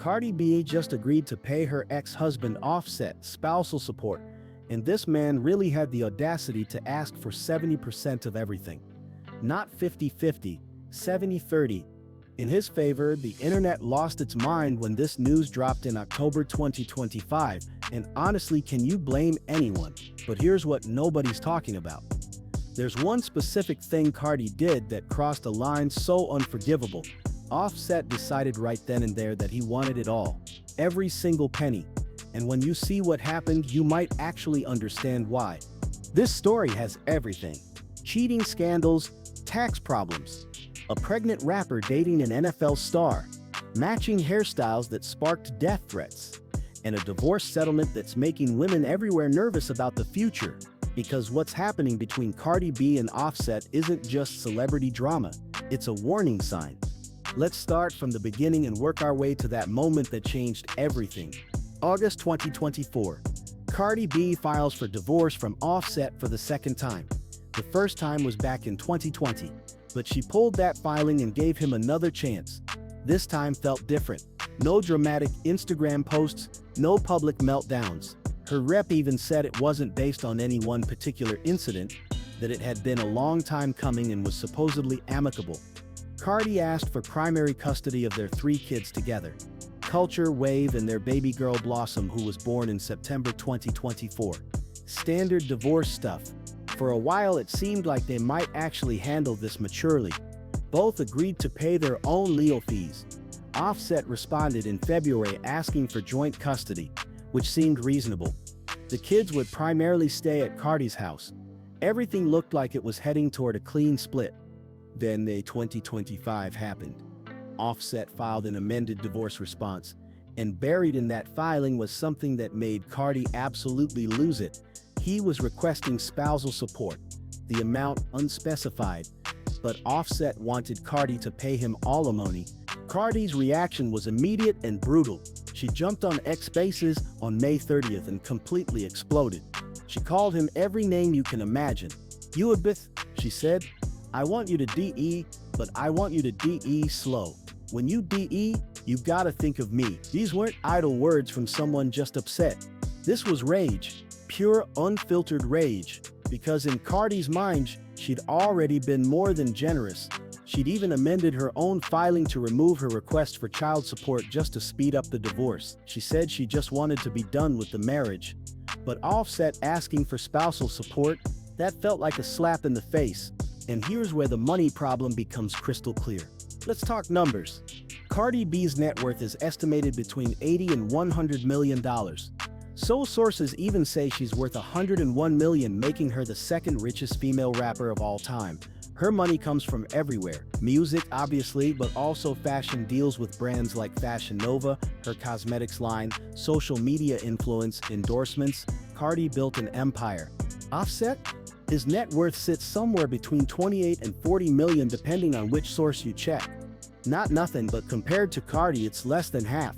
Cardi B just agreed to pay her ex-husband Offset spousal support, and this man really had the audacity to ask for 70% of everything. Not 50-50, 70-30. In his favor, the internet lost its mind when this news dropped in October 2025, and honestly, can you blame anyone? But here's what nobody's talking about. There's one specific thing Cardi did that crossed a line so unforgivable. Offset decided right then and there that he wanted it all, every single penny. And when you see what happened, you might actually understand why. This story has everything: cheating scandals, tax problems, a pregnant rapper dating an NFL star, matching hairstyles that sparked death threats, and a divorce settlement that's making women everywhere nervous about the future. Because what's happening between Cardi B and Offset isn't just celebrity drama, it's a warning sign. Let's start from the beginning and work our way to that moment that changed everything. August 2024. Cardi B files for divorce from Offset for the second time. The first time was back in 2020, but she pulled that filing and gave him another chance. This time felt different. No dramatic Instagram posts, no public meltdowns. Her rep even said it wasn't based on any one particular incident, that it had been a long time coming and was supposedly amicable. Cardi asked for primary custody of their 3 kids together: Culture, Wave, and their baby girl Blossom, who was born in September 2024. Standard divorce stuff. For a while it seemed like they might actually handle this maturely. Both agreed to pay their own legal fees. Offset responded in February asking for joint custody, which seemed reasonable. The kids would primarily stay at Cardi's house. Everything looked like it was heading toward a clean split. Then May 2025 happened. Offset filed an amended divorce response, and buried in that filing was something that made Cardi absolutely lose it. He was requesting spousal support, the amount unspecified, but Offset wanted Cardi to pay him alimony. Cardi's reaction was immediate and brutal. She jumped on X Spaces on May 30th and completely exploded. She called him every name you can imagine. "You a bith," she said. "I want you to DE, but I want you to DE slow. When you DE, you gotta think of me." These weren't idle words from someone just upset. This was rage, pure unfiltered rage, because in Cardi's mind, she'd already been more than generous. She'd even amended her own filing to remove her request for child support just to speed up the divorce. She said she just wanted to be done with the marriage. But Offset asking for spousal support, that felt like a slap in the face. And here's where the money problem becomes crystal clear. Let's talk numbers. Cardi B's net worth is estimated between $80 and $100 million. So sources even say she's worth $101 million, making her the second richest female rapper of all time. Her money comes from everywhere. Music, obviously, but also fashion deals with brands like Fashion Nova, her cosmetics line, social media influence, endorsements. Cardi built an empire. Offset? His net worth sits somewhere between 28 and 40 million depending on which source you check. Not nothing, but compared to Cardi, it's less than half.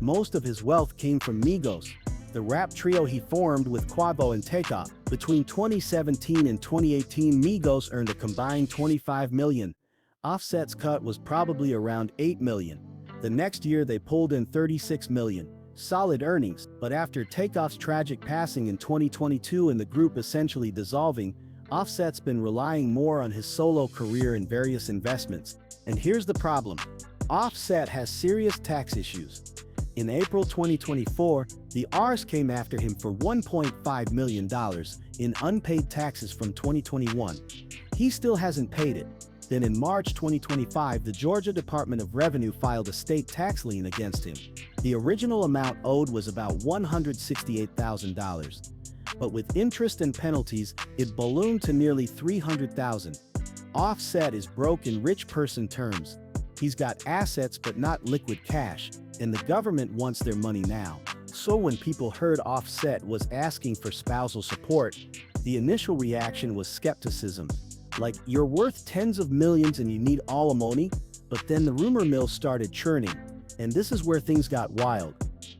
Most of his wealth came from Migos, the rap trio he formed with Quavo and Takeoff. Between 2017 and 2018, Migos earned a combined 25 million. Offset's cut was probably around 8 million. The next year they pulled in 36 million. Solid earnings, but after Takeoff's tragic passing in 2022 and the group essentially dissolving, Offset's been relying more on his solo career and various investments. And here's the problem. Offset has serious tax issues. In April 2024, the IRS came after him for $1.5 million in unpaid taxes from 2021. He still hasn't paid it. Then in March 2025, the Georgia Department of Revenue filed a state tax lien against him. The original amount owed was about $168,000. But with interest and penalties, it ballooned to nearly $300,000. Offset is broke in rich person terms. He's got assets but not liquid cash, and the government wants their money now. So when people heard Offset was asking for spousal support, the initial reaction was skepticism. Like, you're worth tens of millions and you need alimony? But then the rumor mill started churning, and this is where things got wild.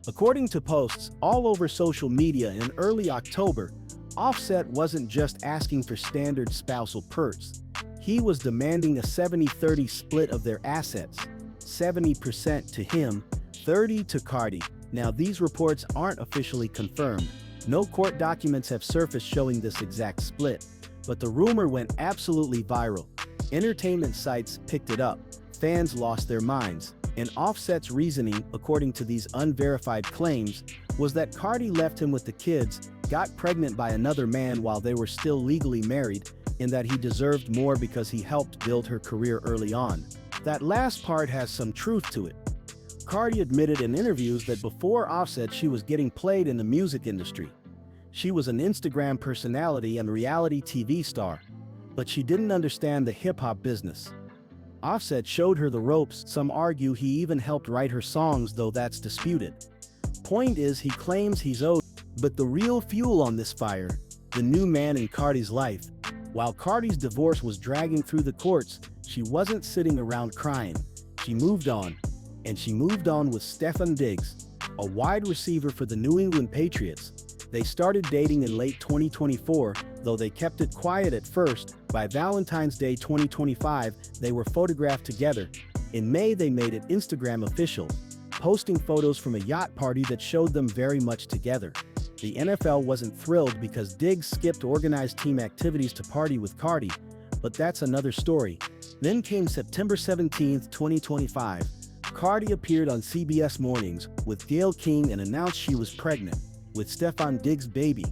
According to posts all over social media in early October, Offset wasn't just asking for standard spousal perks. He was demanding a 70-30 split of their assets, 70% to him, 30 to Cardi. Now these reports aren't officially confirmed. No court documents have surfaced showing this exact split, but the rumor went absolutely viral. Entertainment sites picked it up. Fans lost their minds. And Offset's reasoning, according to these unverified claims, was that Cardi left him with the kids, got pregnant by another man while they were still legally married, and that he deserved more because he helped build her career early on. That last part has some truth to it. Cardi admitted in interviews that before Offset she was getting played in the music industry. She was an Instagram personality and reality TV star, but she didn't understand the hip-hop business. Offset showed her the ropes. Some argue he even helped write her songs, though that's disputed. Point is, he claims he's owed, but the real fuel on this fire, the new man in Cardi's life. While Cardi's divorce was dragging through the courts, she wasn't sitting around crying. She moved on, and she moved on with Stefon Diggs, a wide receiver for the New England Patriots. They started dating in late 2024, though they kept it quiet at first. By Valentine's Day 2025, they were photographed together. In May, they made it Instagram official, posting photos from a yacht party that showed them very much together. The NFL wasn't thrilled because Diggs skipped organized team activities to party with Cardi, but that's another story. Then came September 17, 2025. Cardi appeared on CBS Mornings with Gayle King and announced she was pregnant with Stefon Diggs' baby,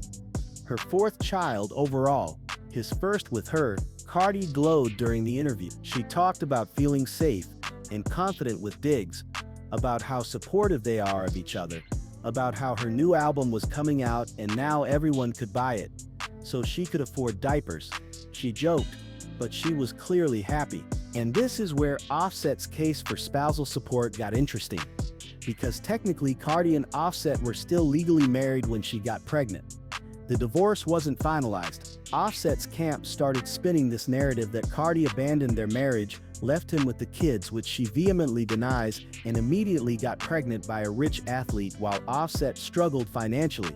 her fourth child overall. His first with her. Cardi glowed during the interview. She talked about feeling safe and confident with Diggs, about how supportive they are of each other, about how her new album was coming out and now everyone could buy it, so she could afford diapers. She joked, but she was clearly happy. And this is where Offset's case for spousal support got interesting, because technically Cardi and Offset were still legally married when she got pregnant. The divorce wasn't finalized. Offset's camp started spinning this narrative that Cardi abandoned their marriage, left him with the kids, which she vehemently denies, and immediately got pregnant by a rich athlete while Offset struggled financially.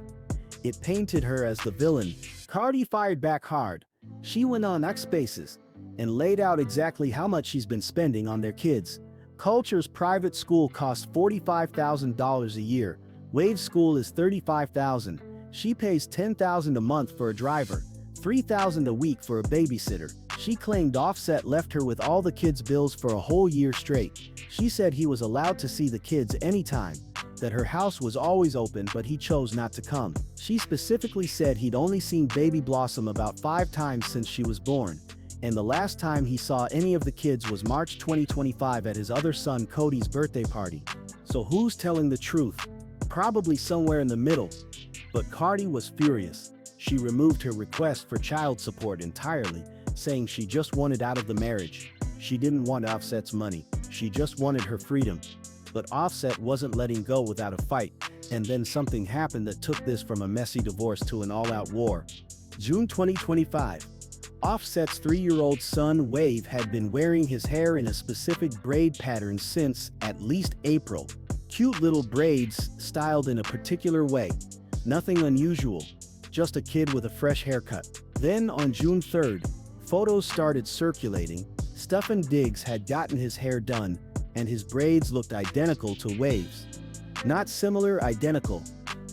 It painted her as the villain. Cardi fired back hard. She went on X Spaces and laid out exactly how much she's been spending on their kids. Culture's private school costs $45,000 a year. Wave's school is $35,000. She pays $10,000 a month for a driver, $3,000 a week for a babysitter. She claimed Offset left her with all the kids' bills for a whole year straight. She said he was allowed to see the kids anytime, that her house was always open, but he chose not to come. She specifically said he'd only seen Baby Blossom about 5 times since she was born, and the last time he saw any of the kids was March 2025 at his other son Cody's birthday party. So who's telling the truth? Probably somewhere in the middle. But Cardi was furious. She removed her request for child support entirely, saying she just wanted out of the marriage. She didn't want Offset's money. She just wanted her freedom. But Offset wasn't letting go without a fight, and then something happened that took this from a messy divorce to an all-out war. June 2025. Offset's 3-year-old son Wave had been wearing his hair in a specific braid pattern since at least April. Cute little braids styled in a particular way. Nothing unusual, just a kid with a fresh haircut. Then on June 3rd, photos started circulating. Stefon Diggs had gotten his hair done, and his braids looked identical to Wave's. Not similar, identical.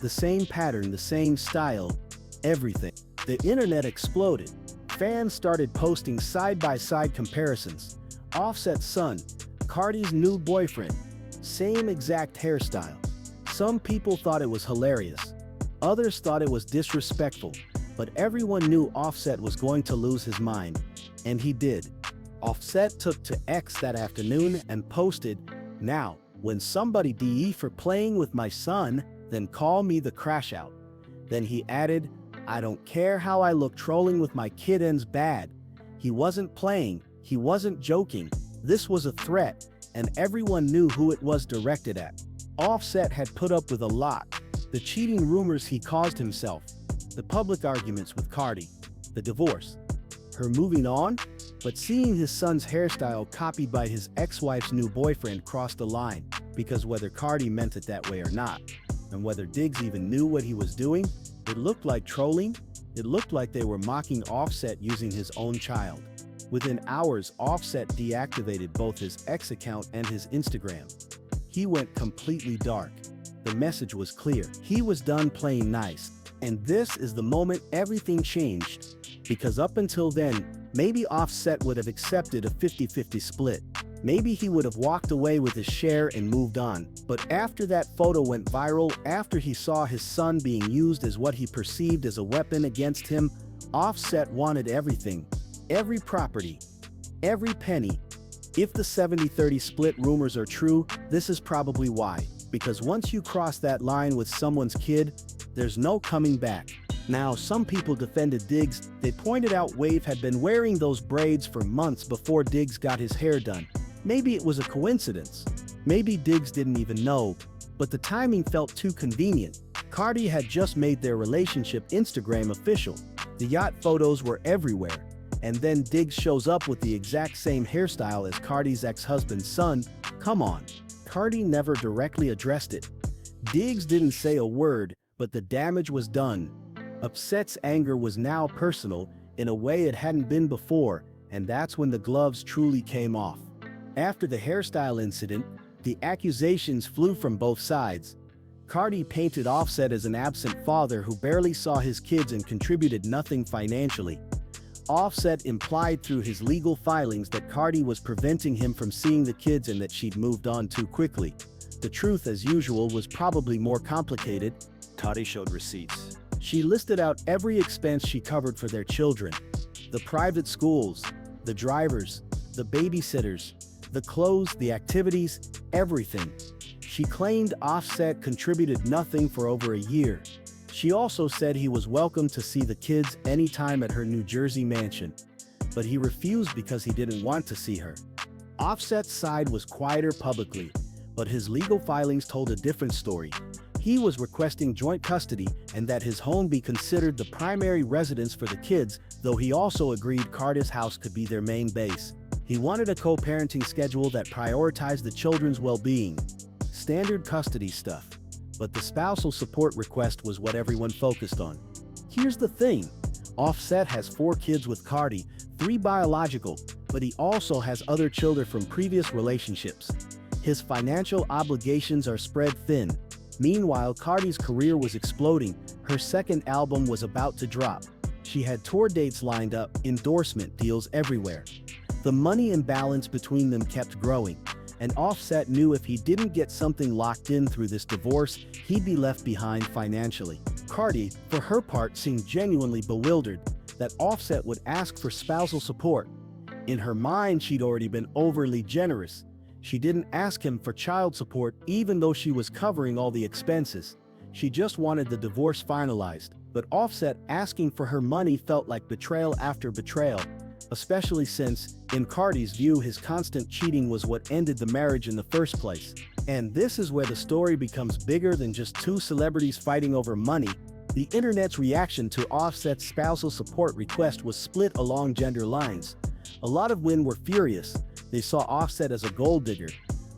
The same pattern, the same style, everything. The internet exploded. Fans started posting side-by-side comparisons. Offset's son, Cardi's new boyfriend, same exact hairstyle. Some people thought it was hilarious. Others thought it was disrespectful, but everyone knew Offset was going to lose his mind, and he did. Offset took to X that afternoon and posted, "Now, when somebody DE for playing with my son, then call me the crash out." Then he added, "I don't care how I look, trolling with my kid ends bad." He wasn't playing, he wasn't joking. This was a threat, and everyone knew who it was directed at. Offset had put up with a lot. The cheating rumors he caused himself, the public arguments with Cardi, the divorce, her moving on, but seeing his son's hairstyle copied by his ex-wife's new boyfriend crossed the line, because whether Cardi meant it that way or not, and whether Diggs even knew what he was doing, it looked like trolling. It looked like they were mocking Offset using his own child. Within hours, Offset deactivated both his X account and his Instagram. he went completely dark. The message was clear. He was done playing nice. And this is the moment everything changed. Because up until then, maybe Offset would have accepted a 50-50 split. Maybe he would have walked away with his share and moved on. But after that photo went viral, after he saw his son being used as what he perceived as a weapon against him, Offset wanted everything. Every property. Every penny. If the 70-30 split rumors are true, this is probably why. Because once you cross that line with someone's kid, there's no coming back. Now, some people defended Diggs. They pointed out Wave had been wearing those braids for months before Diggs got his hair done. Maybe it was a coincidence. Maybe Diggs didn't even know. But the timing felt too convenient. Cardi had just made their relationship Instagram official. The yacht photos were everywhere. And then Diggs shows up with the exact same hairstyle as Cardi's ex-husband's son. Come on. Cardi never directly addressed it. Diggs didn't say a word, but the damage was done. Offset's anger was now personal, in a way it hadn't been before, and that's when the gloves truly came off. After the hairstyle incident, the accusations flew from both sides. Cardi painted Offset as an absent father who barely saw his kids and contributed nothing financially. Offset implied through his legal filings that Cardi was preventing him from seeing the kids and that she'd moved on too quickly. The truth, as usual, was probably more complicated. Cardi showed receipts. She listed out every expense she covered for their children. The private schools, the drivers, the babysitters, the clothes, the activities, everything. She claimed Offset contributed nothing for over a year. She also said he was welcome to see the kids anytime at her New Jersey mansion. But he refused because he didn't want to see her. Offset's side was quieter publicly, but his legal filings told a different story. He was requesting joint custody and that his home be considered the primary residence for the kids, though he also agreed Cardi's house could be their main base. He wanted a co-parenting schedule that prioritized the children's well-being. Standard custody stuff. But the spousal support request was what everyone focused on. Here's the thing. Offset has 4 kids with Cardi, 3 biological, but he also has other children from previous relationships. His financial obligations are spread thin. Meanwhile, Cardi's career was exploding. Her second album was about to drop. She had tour dates lined up, endorsement deals everywhere. The money imbalance between them kept growing, and Offset knew if he didn't get something locked in through this divorce, he'd be left behind financially. Cardi, for her part, seemed genuinely bewildered that Offset would ask for spousal support. In her mind, she'd already been overly generous. She didn't ask him for child support even though she was covering all the expenses. She just wanted the divorce finalized. But Offset asking for her money felt like betrayal after betrayal, especially since, in Cardi's view, his constant cheating was what ended the marriage in the first place. And this is where the story becomes bigger than just 2 celebrities fighting over money. The internet's reaction to Offset's spousal support request was split along gender lines. A lot of women were furious. They saw Offset as a gold digger,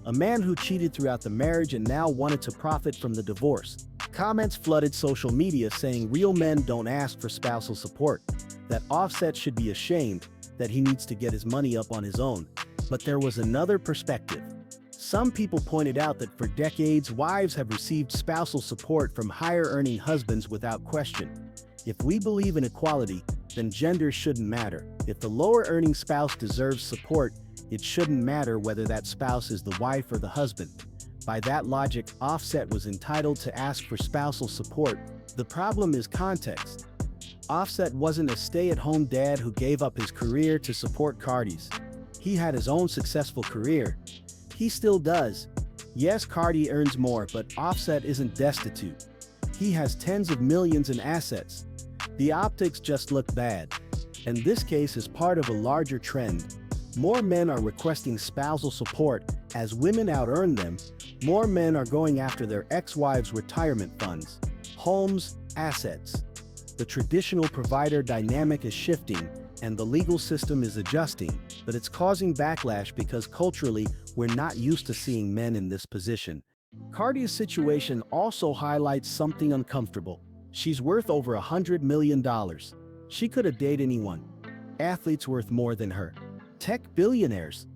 a man who cheated throughout the marriage and now wanted to profit from the divorce. Comments flooded social media saying real men don't ask for spousal support, that Offset should be ashamed, that he needs to get his money up on his own. But there was another perspective. Some people pointed out that for decades, wives have received spousal support from higher-earning husbands without question. If we believe in equality, then gender shouldn't matter. If the lower-earning spouse deserves support, it shouldn't matter whether that spouse is the wife or the husband. By that logic, Offset was entitled to ask for spousal support. The problem is context. Offset wasn't a stay-at-home dad who gave up his career to support Cardi's. He had his own successful career. He still does. Yes, Cardi earns more, but Offset isn't destitute. He has tens of millions in assets. The optics just look bad. And this case is part of a larger trend. More men are requesting spousal support. As women out-earn them, more men are going after their ex-wives' retirement funds, homes, assets. The traditional provider dynamic is shifting, and the legal system is adjusting, but it's causing backlash because culturally, we're not used to seeing men in this position. Cardi's situation also highlights something uncomfortable. She's worth over $100 million. She could have dated anyone. Athletes worth more than her. Tech billionaires.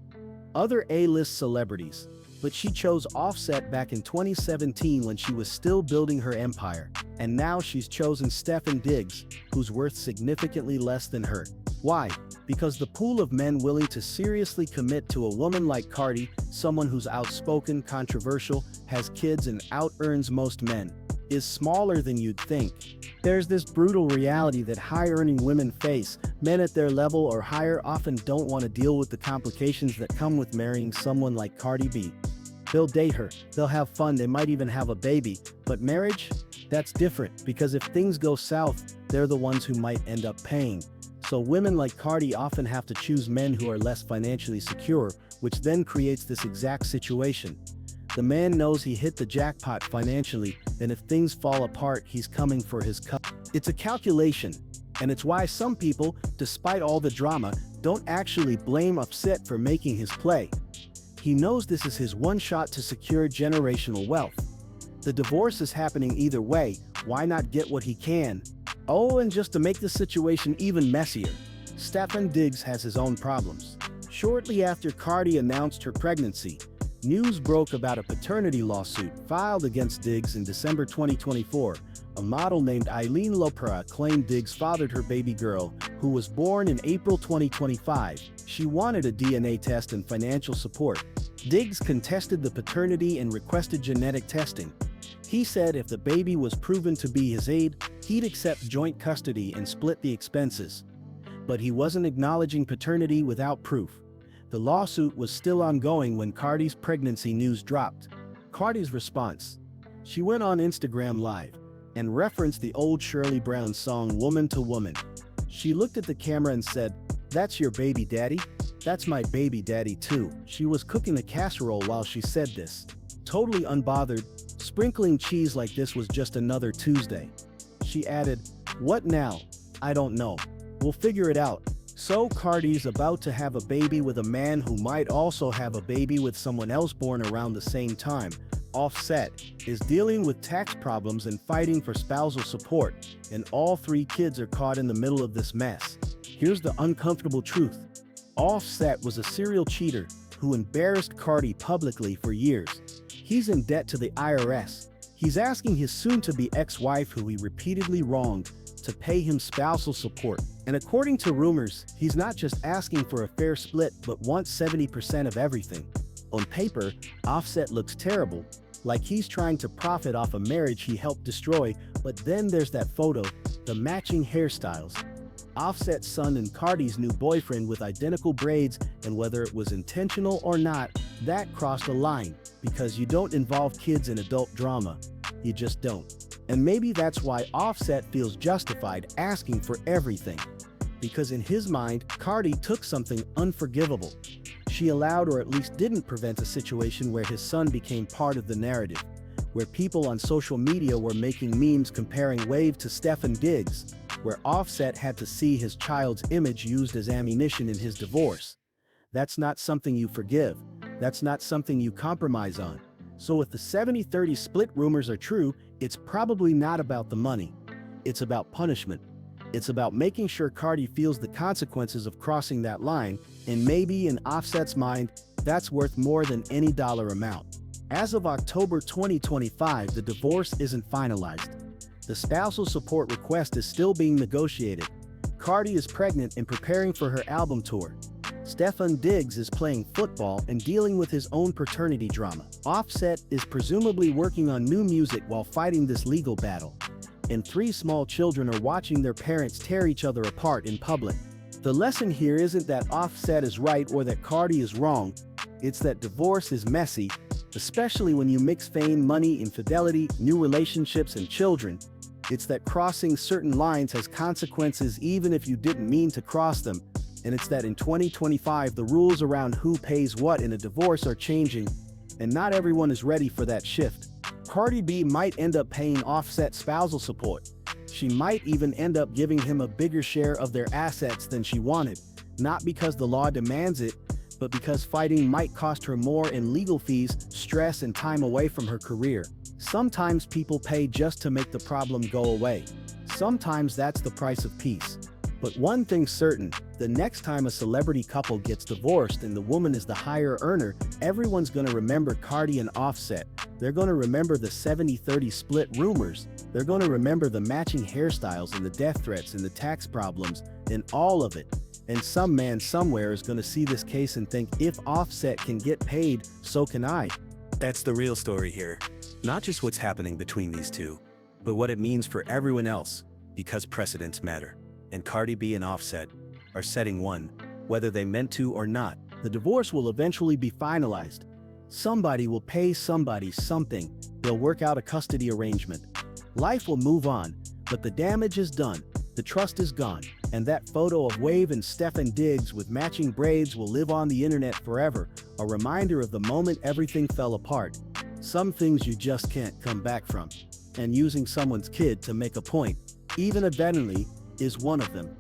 Other A-list celebrities. But she chose Offset back in 2017 when she was still building her empire. And now she's chosen Stefan Diggs, who's worth significantly less than her. Why? Because the pool of men willing to seriously commit to a woman like Cardi, someone who's outspoken, controversial, has kids and out-earns most men, is smaller than you'd think. There's this brutal reality that high-earning women face. Men at their level or higher often don't want to deal with the complications that come with marrying someone like Cardi B. They'll date her, they'll have fun, they might even have a baby, but marriage? That's different, because if things go south, they're the ones who might end up paying. So women like Cardi often have to choose men who are less financially secure, which then creates this exact situation. The man knows he hit the jackpot financially, and if things fall apart, he's coming for his cut. It's a calculation, and it's why some people, despite all the drama, don't actually blame Offset for making his play. He knows this is his one shot to secure generational wealth. The divorce is happening either way, why not get what he can? Oh, and just to make the situation even messier, Stefan Diggs has his own problems. Shortly after Cardi announced her pregnancy, news broke about a paternity lawsuit filed against Diggs in December 2024. A model named Eileen Lopera claimed Diggs fathered her baby girl, who was born in April 2025. She wanted a DNA test and financial support. Diggs contested the paternity and requested genetic testing. He said if the baby was proven to be his aid, he'd accept joint custody and split the expenses. But he wasn't acknowledging paternity without proof. The lawsuit was still ongoing when Cardi's pregnancy news dropped. Cardi's response: she went on Instagram Live and referenced the old Shirley Brown song Woman to Woman. She looked at the camera and said, "That's your baby daddy? That's my baby daddy too." She was cooking a casserole while she said this. Totally unbothered, sprinkling cheese like this was just another Tuesday. She added, "What now? I don't know. We'll figure it out." So Cardi's about to have a baby with a man who might also have a baby with someone else born around the same time. Offset is dealing with tax problems and fighting for spousal support, and all three kids are caught in the middle of this mess. Here's the uncomfortable truth. Offset was a serial cheater who embarrassed Cardi publicly for years. He's in debt to the IRS. He's asking his soon-to-be ex-wife, who he repeatedly wronged, to pay him spousal support. And according to rumors, he's not just asking for a fair split but wants 70% of everything. On paper, Offset looks terrible, like he's trying to profit off a marriage he helped destroy, but then there's that photo, the matching hairstyles. Offset's son and Cardi's new boyfriend with identical braids, and whether it was intentional or not, that crossed a line, because you don't involve kids in adult drama. You just don't. And maybe that's why Offset feels justified asking for everything. Because in his mind, Cardi took something unforgivable. She allowed, or at least didn't prevent, a situation where his son became part of the narrative, where people on social media were making memes comparing Wave to Stefan Diggs, where Offset had to see his child's image used as ammunition in his divorce. That's not something you forgive. That's not something you compromise on. So if the 70-30 split rumors are true, it's probably not about the money. It's about punishment. It's about making sure Cardi feels the consequences of crossing that line, and maybe in Offset's mind, that's worth more than any dollar amount. As of October 2025, the divorce isn't finalized. The spousal support request is still being negotiated. Cardi is pregnant and preparing for her album tour. Stefan Diggs is playing football and dealing with his own paternity drama. Offset is presumably working on new music while fighting this legal battle. And three small children are watching their parents tear each other apart in public. The lesson here isn't that Offset is right or that Cardi is wrong. It's that divorce is messy, especially when you mix fame, money, infidelity, new relationships, and children. It's that crossing certain lines has consequences even if you didn't mean to cross them. And it's that in 2025, the rules around who pays what in a divorce are changing, and not everyone is ready for that shift. Cardi B might end up paying Offset spousal support. She might even end up giving him a bigger share of their assets than she wanted, not because the law demands it, but because fighting might cost her more in legal fees, stress, and time away from her career. Sometimes people pay just to make the problem go away. Sometimes that's the price of peace. But one thing's certain, The next time a celebrity couple gets divorced and the woman is the higher earner, everyone's gonna remember Cardi and Offset. They're gonna remember the 70-30 split rumors. They're gonna remember the matching hairstyles and the death threats and the tax problems and all of it. And some man somewhere is gonna see this case and think, if Offset can get paid, so can I. That's the real story here. Not just what's happening between these two, but what it means for everyone else, because precedents matter. And Cardi B and Offset are setting one, whether they meant to or not. The divorce will eventually be finalized. Somebody will pay somebody something. They'll work out a custody arrangement. Life will move on, but the damage is done. The trust is gone, and that photo of Wave and Stefan Diggs with matching braids will live on the internet forever, a reminder of the moment everything fell apart. Some things you just can't come back from. And using someone's kid to make a point, even evidently, is one of them.